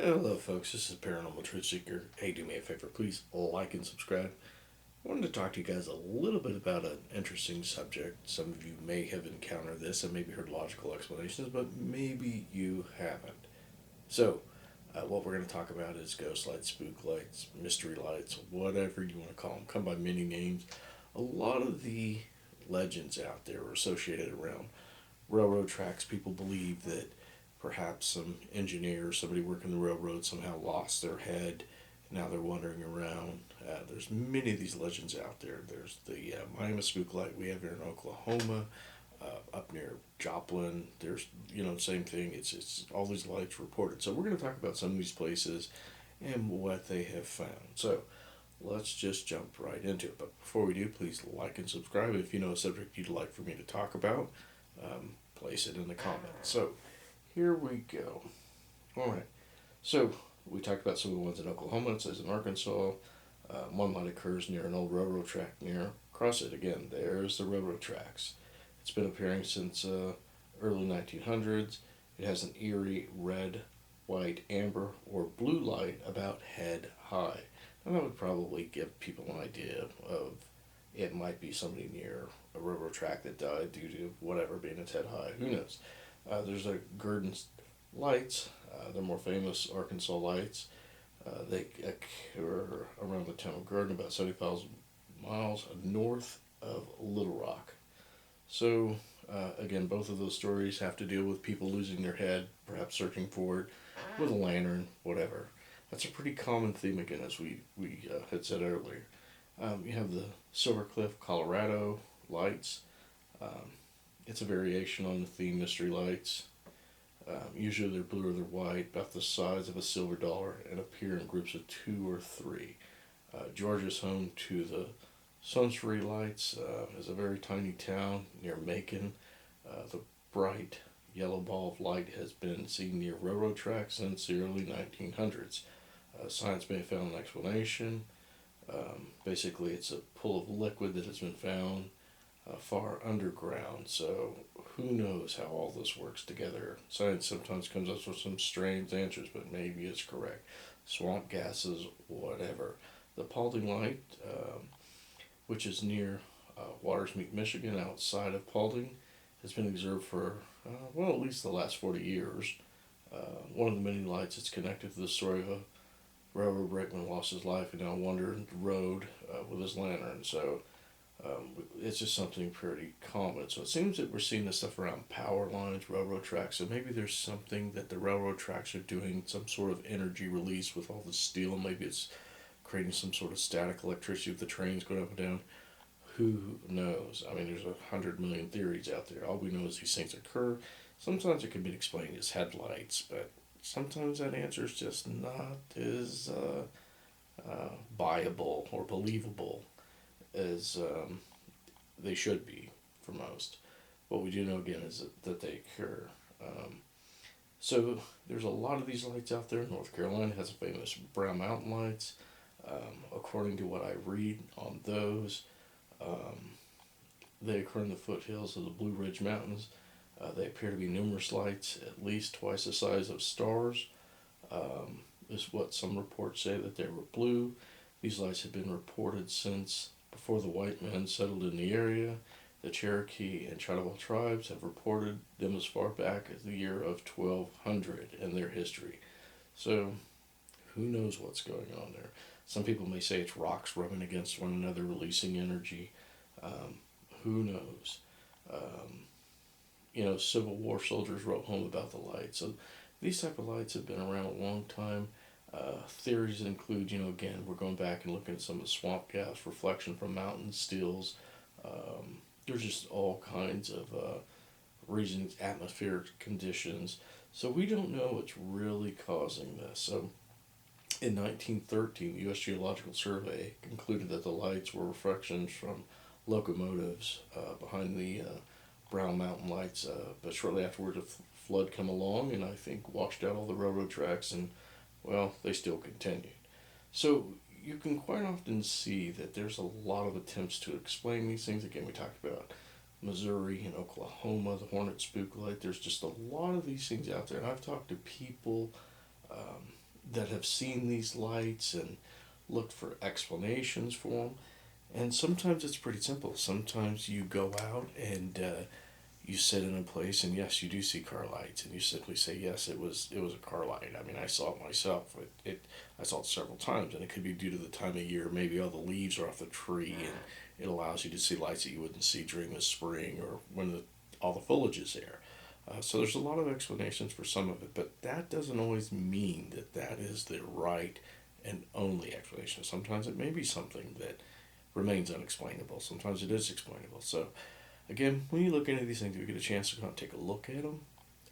Hello, folks. This is Paranormal Truth Seeker. Hey, do me a favor, please like and subscribe. I wanted to talk to you guys a little bit about an interesting subject. Some of you may have encountered this and maybe heard logical explanations, but maybe you haven't. So, what we're going to talk about is ghost lights, spook lights, mystery lights, whatever you want to call them. Come by many names. A lot of the legends out there are associated around railroad tracks. People believe that perhaps some engineer, somebody working the railroad, somehow lost their head. Now they're wandering around. There's many of these legends out there. There's the Miami Spook Light we have here in Oklahoma, up near Joplin. There's same thing. It's all these lights reported. So we're going to talk about some of these places and what they have found. So let's just jump right into it. But before we do, please like and subscribe. If you know a subject you'd like for me to talk about, place it in the comments. So here we go. All right. So we talked about some of the ones in Oklahoma. It says in Arkansas. One light occurs near an old railroad track near. Across it again. There's the railroad tracks. It's been appearing since early 1900s. It has an eerie red, white, amber, or blue light about head high. And that would probably give people an idea of it might be somebody near a railroad track that died due to whatever being its head high. Who knows? There's a Gurdon's lights. They're more famous Arkansas lights. They occur around the town of Gurdon, about 70,000 miles north of Little Rock. So, again, both of those stories have to deal with people losing their head, perhaps searching for it with a lantern, whatever. That's a pretty common theme, again, as we had said earlier. You have the Silver Cliff, Colorado lights. Um, it's a variation on the theme mystery lights. Usually they're blue or they're white, about the size of a silver dollar, and appear in groups of two or three. Georgia's home to the Suntory lights. Is a very tiny town near Macon. The bright yellow ball of light has been seen near railroad tracks since the early 1900s. Science may have found an explanation. Basically, it's a pool of liquid that has been found far underground. So who knows how all this works together? Science sometimes comes up with some strange answers, but maybe it's correct. Swamp gases, whatever. The Paulding Light, which is near Watersmeet, Michigan, outside of Paulding, has been observed for, at least the last 40 years. One of the many lights that's connected to the story of a railroad brakeman lost his life and now wandered the road with his lantern. So it's just something pretty common. So it seems that we're seeing this stuff around power lines, railroad tracks. So maybe there's something that the railroad tracks are doing, some sort of energy release with all the steel. Maybe it's creating some sort of static electricity with the trains going up and down. Who knows? I mean, there's 100 million theories out there. All we know is these things occur. Sometimes it can be explained as headlights, but sometimes that answer is just not as viable or believable as they should be for most. What we do know again is that they occur. So there's a lot of these lights out there. North Carolina has a famous Brown Mountain lights. According to what I read on those, they occur in the foothills of the Blue Ridge Mountains. They appear to be numerous lights, at least twice the size of stars. Is what some reports say, that they were blue. These lights have been reported since before the white men settled in the area. The Cherokee and Chattaway tribes have reported them as far back as the year of 1200 in their history. So, who knows what's going on there? Some people may say it's rocks rubbing against one another, releasing energy. Who knows? Civil War soldiers wrote home about the lights. So these type of lights have been around a long time. Theories include, again, we're going back and looking at some of the swamp gas, reflection from mountain stills. There's just all kinds of reasons, atmospheric conditions. So we don't know what's really causing this. So in 1913, the U.S. Geological Survey concluded that the lights were reflections from locomotives behind the Brown Mountain lights. But shortly afterwards, a flood came along and I think washed out all the railroad tracks, and well, they still continued. So you can quite often see that there's a lot of attempts to explain these things. Again, we talked about Missouri and Oklahoma, the Hornet Spook Light. There's just a lot of these things out there, and I've talked to people that have seen these lights and looked for explanations for them. And sometimes it's pretty simple. Sometimes you go out and you sit in a place, and yes, you do see car lights, and you simply say, yes, it was a car light. I mean, I saw it myself. I saw it several times, and it could be due to the time of year. Maybe all the leaves are off the tree, and it allows you to see lights that you wouldn't see during the spring or when all the foliage is there. So there's a lot of explanations for some of it, but that doesn't always mean that that is the right and only explanation. Sometimes it may be something that remains unexplainable. Sometimes it is explainable. So again, when you look into these things, if you get a chance to go and take a look at them,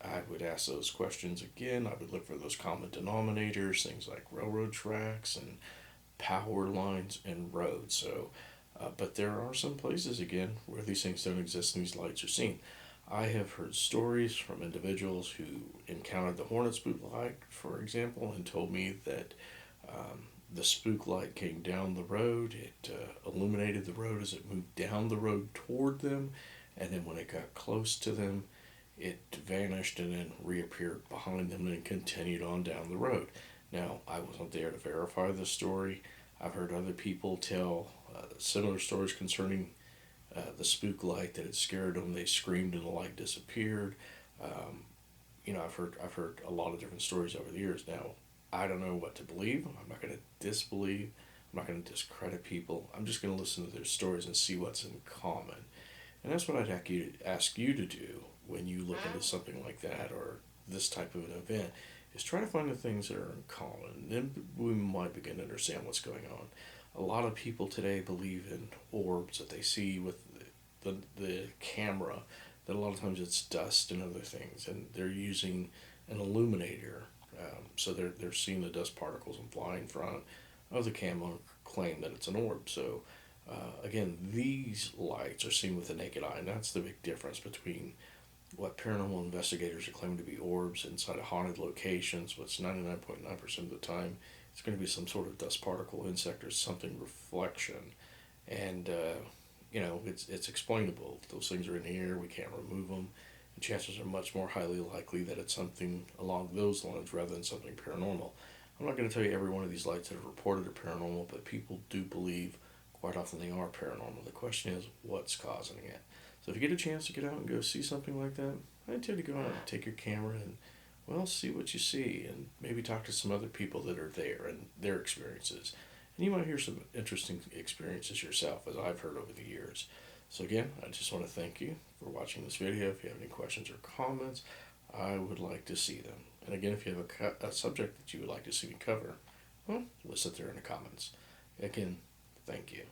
I would ask those questions again. I would look for those common denominators, things like railroad tracks and power lines and roads. But there are some places again where these things don't exist and these lights are seen. I have heard stories from individuals who encountered the Hornet spook light, for example, and told me that the spook light came down the road. It illuminated the road as it moved down the road toward them, and then when it got close to them, it vanished and then reappeared behind them and then continued on down the road. Now, I wasn't there to verify the story. I've heard other people tell similar stories concerning the spook light that it scared them. They screamed and the light disappeared. Um, I've heard a lot of different stories over the years. Now, I don't know what to believe. I'm not going to disbelieve. I'm not going to discredit people. I'm just going to listen to their stories and see what's in common. And that's what I'd ask you to do when you look into something like that or this type of an event, is try to find the things that are in common. Then we might begin to understand what's going on. A lot of people today believe in orbs that they see with the camera, that a lot of times it's dust and other things, and they're using an illuminator. So they're seeing the dust particles and fly in front of the camera, claim that it's an orb. So again, these lights are seen with the naked eye, and that's the big difference between what paranormal investigators are claiming to be orbs inside of haunted locations. What's 99.9% of the time, it's going to be some sort of dust particle, insect, or something reflection, and it's explainable. Those things are in the air. We can't remove them. And chances are much more highly likely that it's something along those lines rather than something paranormal. I'm not going to tell you every one of these lights that are reported are paranormal, but people do believe quite often they are paranormal. The question is, what's causing it? So if you get a chance to get out and go see something like that, I tell you to go out and take your camera and, well, see what you see and maybe talk to some other people that are there and their experiences. And you might hear some interesting experiences yourself, as I've heard over the years. So again, I just want to thank you for watching this video. If you have any questions or comments, I would like to see them. And again, if you have a subject that you would like to see me cover, well, list it there in the comments. Again, thank you.